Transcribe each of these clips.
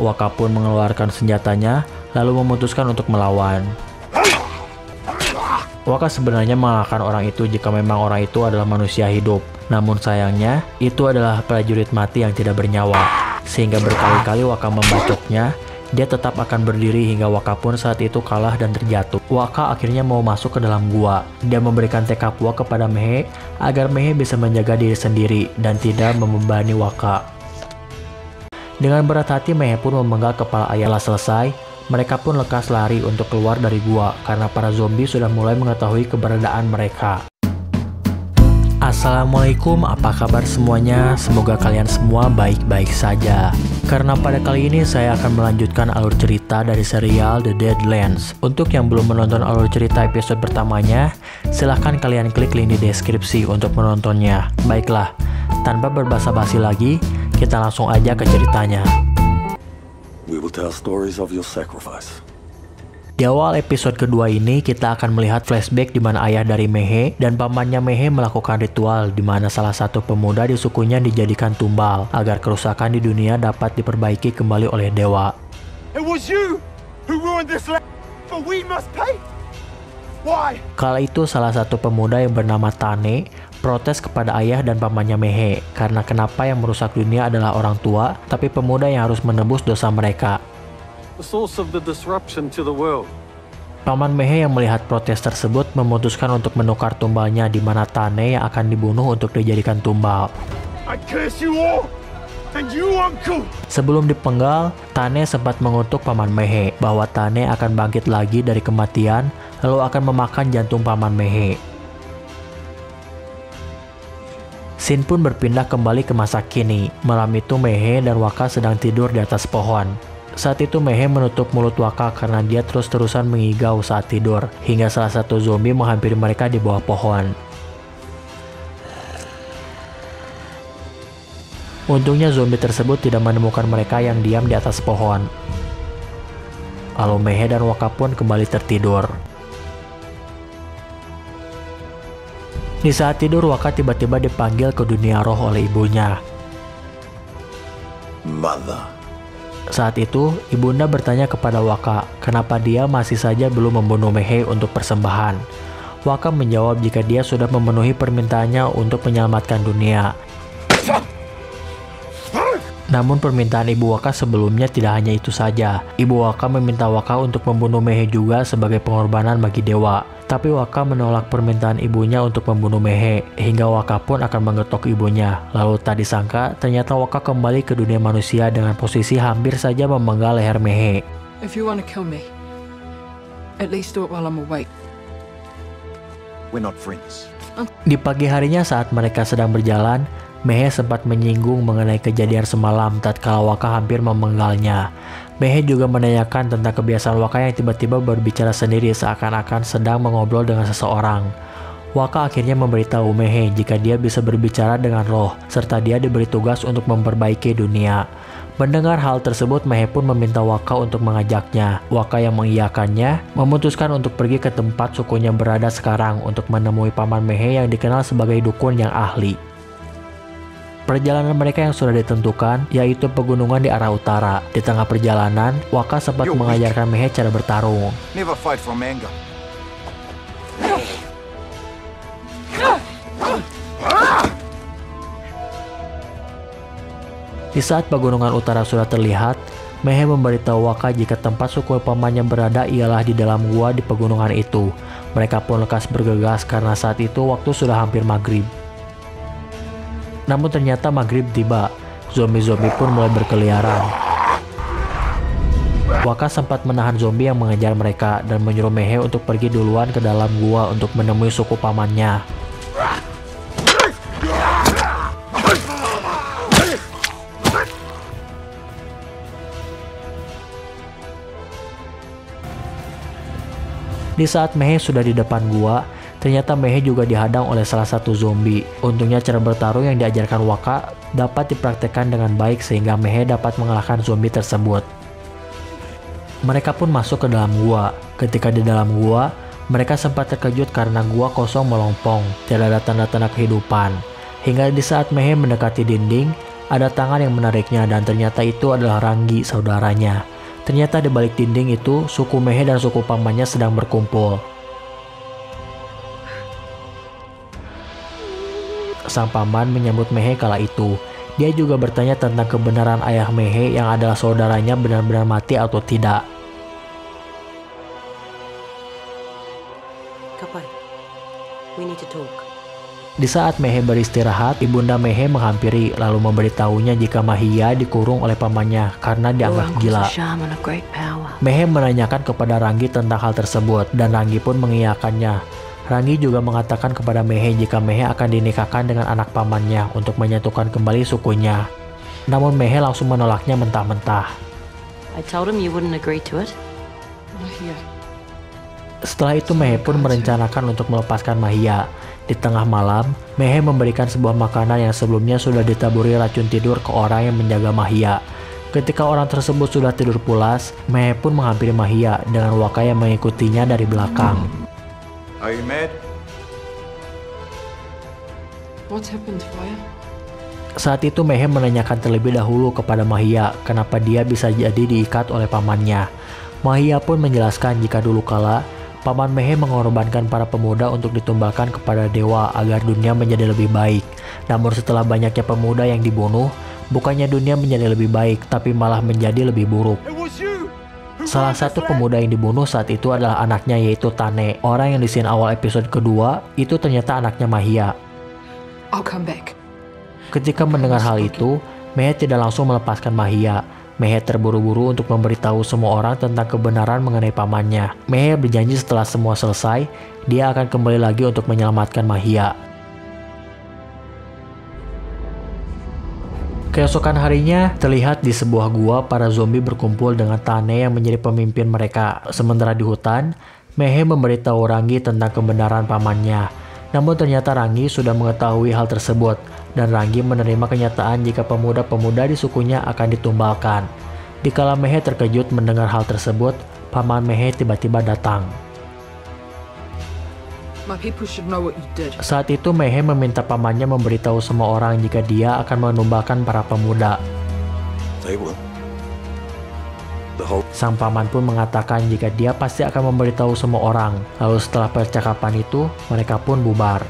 Waka pun mengeluarkan senjatanya, lalu memutuskan untuk melawan. Waka sebenarnya mengalahkan orang itu jika memang orang itu adalah manusia hidup. Namun sayangnya, itu adalah prajurit mati yang tidak bernyawa. Sehingga berkali-kali Waka membacoknya, dia tetap akan berdiri hingga Waka pun saat itu kalah dan terjatuh. Waka akhirnya mau masuk ke dalam gua. Dia memberikan tekad Waka kepada Mehe agar Mehe bisa menjaga diri sendiri dan tidak membebani Waka. Dengan berat hati Mehe pun memenggal kepala ayah. Setelah selesai, mereka pun lekas lari untuk keluar dari gua karena para zombie sudah mulai mengetahui keberadaan mereka. Assalamualaikum, apa kabar semuanya? Semoga kalian semua baik-baik saja. Karena pada kali ini saya akan melanjutkan alur cerita dari serial The Deadlands. Untuk yang belum menonton alur cerita episode pertamanya, silahkan kalian klik link di deskripsi untuk menontonnya. Baiklah, tanpa berbasa-basi lagi, kita langsung aja ke ceritanya. We will tell stories of your sacrifice. Di awal episode kedua ini, kita akan melihat flashback di mana ayah dari Mehe dan pamannya Mehe melakukan ritual di mana salah satu pemuda di sukunya dijadikan tumbal agar kerusakan di dunia dapat diperbaiki kembali oleh dewa. It was you who ruined this land, but we must pay. Why? Kala itu salah satu pemuda yang bernama Tane protes kepada ayah dan pamannya Mehe karena kenapa yang merusak dunia adalah orang tua, tapi pemuda yang harus menebus dosa mereka. The source of the disruption to the world. Paman Mehe yang melihat protes tersebut memutuskan untuk menukar tumbalnya di mana Tane yang akan dibunuh untuk dijadikan tumbal. I curse you all, and you uncle. Sebelum dipenggal, Tane sempat mengutuk paman Mehe bahwa Tane akan bangkit lagi dari kematian lalu akan memakan jantung paman Mehe. Scene pun berpindah kembali ke masa kini. Malam itu Mehe dan Waka sedang tidur di atas pohon. Saat itu Mehe menutup mulut Waka karena dia terus-terusan mengigau saat tidur, hingga salah satu zombie menghampiri mereka di bawah pohon. Untungnya zombie tersebut tidak menemukan mereka yang diam di atas pohon. Lalu Mehe dan Waka pun kembali tertidur. Di saat tidur, Waka tiba-tiba dipanggil ke dunia roh oleh ibunya. Mother. Saat itu, ibunda bertanya kepada Waka, kenapa dia masih saja belum membunuh Mehe untuk persembahan. Waka menjawab jika dia sudah memenuhi permintaannya untuk menyelamatkan dunia. Namun permintaan ibu Waka sebelumnya tidak hanya itu saja. Ibu Waka meminta Waka untuk membunuh Mehe juga sebagai pengorbanan bagi dewa. Tapi Waka menolak permintaan ibunya untuk membunuh Mehe, hingga Waka pun akan menggetok ibunya. Lalu tak disangka, ternyata Waka kembali ke dunia manusia dengan posisi hampir saja memenggal leher Mehe. If you want to kill me, at least do it while I'm awake. We're not friends. Di pagi harinya saat mereka sedang berjalan, Mehe sempat menyinggung mengenai kejadian semalam tatkala Waka hampir memenggalnya. Mehe juga menanyakan tentang kebiasaan Waka yang tiba-tiba berbicara sendiri seakan-akan sedang mengobrol dengan seseorang. Waka akhirnya memberitahu Mehe jika dia bisa berbicara dengan roh, serta dia diberi tugas untuk memperbaiki dunia. Mendengar hal tersebut, Mehe pun meminta Waka untuk mengajaknya. Waka yang mengiyakannya, memutuskan untuk pergi ke tempat sukunya berada sekarang untuk menemui paman Mehe yang dikenal sebagai dukun yang ahli. Perjalanan mereka yang sudah ditentukan, yaitu pegunungan di arah utara. Di tengah perjalanan, Waka sempat mengajarkan Mehe cara bertarung. Never fight from anger. Di saat pegunungan utara sudah terlihat, Mehe memberitahu Waka jika tempat suku pamannya berada ialah di dalam gua di pegunungan itu. Mereka pun lekas bergegas karena saat itu waktu sudah hampir maghrib. Namun ternyata maghrib tiba, zombie-zombie pun mulai berkeliaran. Waka sempat menahan zombie yang mengejar mereka dan menyuruh Mehe untuk pergi duluan ke dalam gua untuk menemui suku pamannya. Di saat Mehe sudah di depan gua, ternyata Mehe juga dihadang oleh salah satu zombie. Untungnya cara bertarung yang diajarkan Waka dapat dipraktekkan dengan baik sehingga Mehe dapat mengalahkan zombie tersebut. Mereka pun masuk ke dalam gua. Ketika di dalam gua, mereka sempat terkejut karena gua kosong melompong, tidak ada tanda-tanda kehidupan. Hingga di saat Mehe mendekati dinding, Ada tangan yang menariknya dan ternyata itu adalah Ranggi, saudaranya. Ternyata di balik dinding itu, suku Mehe dan suku pamannya sedang berkumpul. Sang paman menyambut Mehe kala itu. Dia juga bertanya tentang kebenaran ayah Mehe yang adalah saudaranya benar-benar mati atau tidak. Kapai, we need to talk. Di saat Mehe beristirahat, ibunda Mehe menghampiri lalu memberitahunya jika Mahia dikurung oleh pamannya karena dianggap gila. Mehe menanyakan kepada Ranggi tentang hal tersebut dan Ranggi pun mengiyakannya. Ranggi juga mengatakan kepada Mehe jika Mehe akan dinikahkan dengan anak pamannya untuk menyatukan kembali sukunya. Namun Mehe langsung menolaknya mentah-mentah. I told him you wouldn't agree to it. Mahia. Setelah itu Mehe pun merencanakan untuk melepaskan Mahia. Di tengah malam, Mehe memberikan sebuah makanan yang sebelumnya sudah ditaburi racun tidur ke orang yang menjaga Mahia. Ketika orang tersebut sudah tidur pulas, Mehe pun menghampiri Mahia dengan Waka yang mengikutinya dari belakang. Are you mad? What's happened, Fire? Saat itu Mehe menanyakan terlebih dahulu kepada Mahia kenapa dia bisa jadi diikat oleh pamannya. Mahia pun menjelaskan jika dulu kala, paman Mehe mengorbankan para pemuda untuk ditumbalkan kepada dewa agar dunia menjadi lebih baik. Namun setelah banyaknya pemuda yang dibunuh, bukannya dunia menjadi lebih baik, tapi malah menjadi lebih buruk. Salah satu pemuda yang dibunuh saat itu adalah anaknya, yaitu Tane. Orang yang di scene awal episode kedua, itu ternyata anaknya Mahia. I'll come back. Ketika mendengar hal itu, Mehe tidak langsung melepaskan Mahia. Mehe terburu-buru untuk memberitahu semua orang tentang kebenaran mengenai pamannya. Mehe berjanji setelah semua selesai, dia akan kembali lagi untuk menyelamatkan Mahia. Keesokan harinya, terlihat di sebuah gua para zombie berkumpul dengan Tane yang menjadi pemimpin mereka. Sementara di hutan, Mehe memberitahu Ranggi tentang kebenaran pamannya. Namun ternyata Ranggi sudah mengetahui hal tersebut, dan Ranggi menerima kenyataan jika pemuda-pemuda di sukunya akan ditumbalkan. Dikala Mehe terkejut mendengar hal tersebut, paman Mehe tiba-tiba datang. My people should know what you did. Saat itu Mehe meminta pamannya memberitahu semua orang jika dia akan menumbalkan para pemuda. They will. The whole Sang paman pun mengatakan jika dia pasti akan memberitahu semua orang. Lalu setelah percakapan itu, mereka pun bubar.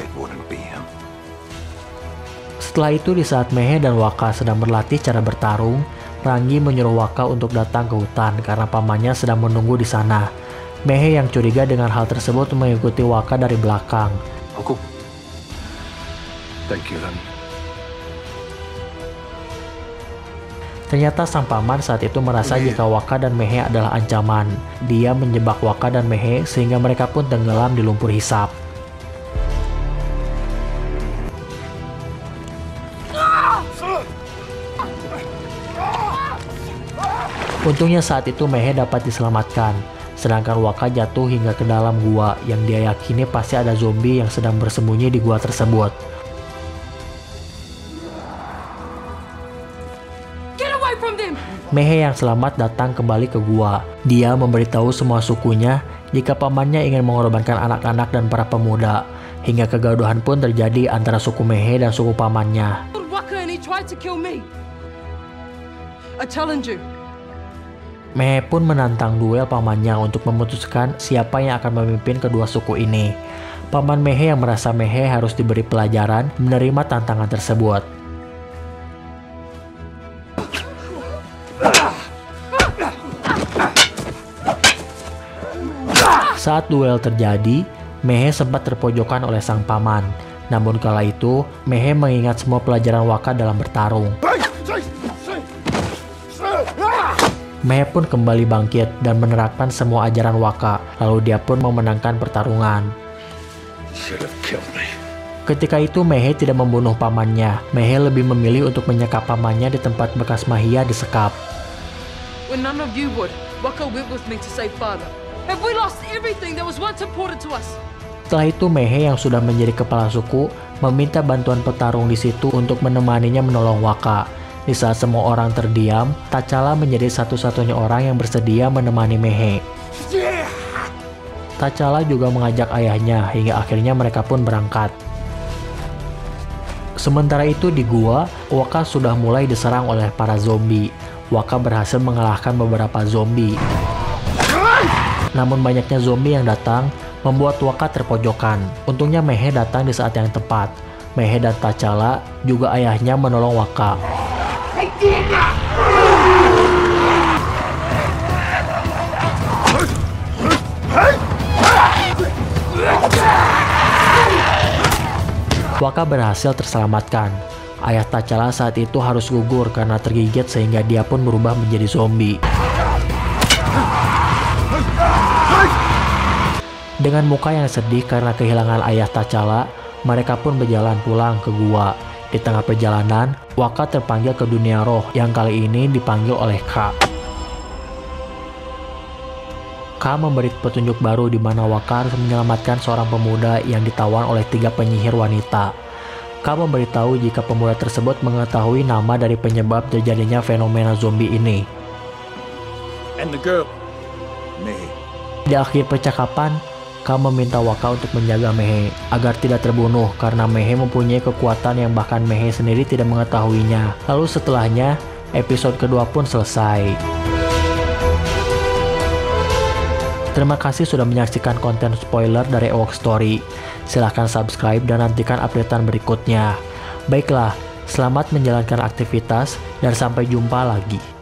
it wouldn't be him. Setelah itu di saat Mehe dan Waka sedang berlatih cara bertarung, Ranggi menyuruh Waka untuk datang ke hutan karena pamannya sedang menunggu di sana. Mehe yang curiga dengan hal tersebut mengikuti Waka dari belakang. Uncle. Thank you, Ranggi. Ternyata sang paman saat itu merasa jika Waka dan Mehe adalah ancaman. Dia menjebak Waka dan Mehe sehingga mereka pun tenggelam di lumpur hisap. Untungnya saat itu Mehe dapat diselamatkan, sedangkan Waka jatuh hingga ke dalam gua yang dia yakini pasti ada zombie yang sedang bersembunyi di gua tersebut. Mehe yang selamat datang kembali ke gua. Dia memberitahu semua sukunya jika pamannya ingin mengorbankan anak-anak dan para pemuda. Hingga kegaduhan pun terjadi antara suku Mehe dan suku pamannya. Mehe pun menantang duel pamannya untuk memutuskan siapa yang akan memimpin kedua suku ini. Paman Mehe yang merasa Mehe harus diberi pelajaran menerima tantangan tersebut. Saat duel terjadi, Mehe sempat terpojokan oleh sang paman. Namun kala itu, Mehe mengingat semua pelajaran Waka dalam bertarung. Mehe pun kembali bangkit dan menerapkan semua ajaran Waka, lalu dia pun memenangkan pertarungan. Should have killed me. Ketika itu Mehe tidak membunuh pamannya. Mehe lebih memilih untuk menyekap pamannya di tempat bekas Mahia disekap. When none of you would, Waka went with me to save father. Have we lost everything that was once important to us? Setelah itu Mehe yang sudah menjadi kepala suku meminta bantuan petarung di situ untuk menemaninya menolong Waka. Di saat semua orang terdiam, T'Challa menjadi satu-satunya orang yang bersedia menemani Mehe. T'Challa juga mengajak ayahnya hingga akhirnya mereka pun berangkat. Sementara itu di gua, Waka sudah mulai diserang oleh para zombie. Waka berhasil mengalahkan beberapa zombie. Namun banyaknya zombie yang datang membuat Waka terpojokan. Untungnya Mehe datang di saat yang tepat. Mehe dan T'Challa juga ayahnya menolong Waka. Waka berhasil terselamatkan. Ayah T'Challa saat itu harus gugur karena tergigit sehingga dia pun berubah menjadi zombie. Dengan muka yang sedih karena kehilangan ayah T'Challa, mereka pun berjalan pulang ke gua. Di tengah perjalanan, Waka terpanggil ke dunia roh yang kali ini dipanggil oleh Ka. Ka memberi petunjuk baru di mana Waka harus menyelamatkan seorang pemuda yang ditawan oleh 3 penyihir wanita. Ka memberitahu jika pemuda tersebut mengetahui nama dari penyebab terjadinya fenomena zombie ini. And the girl, Mehe. Di akhir percakapan, Ka meminta Waka untuk menjaga Mehe agar tidak terbunuh karena Mehe mempunyai kekuatan yang bahkan Mehe sendiri tidak mengetahuinya. Lalu setelahnya, episode kedua pun selesai. Terima kasih sudah menyaksikan konten spoiler dari Ewok Story. Silahkan subscribe dan nantikan updatean berikutnya. Baiklah, selamat menjalankan aktivitas dan sampai jumpa lagi.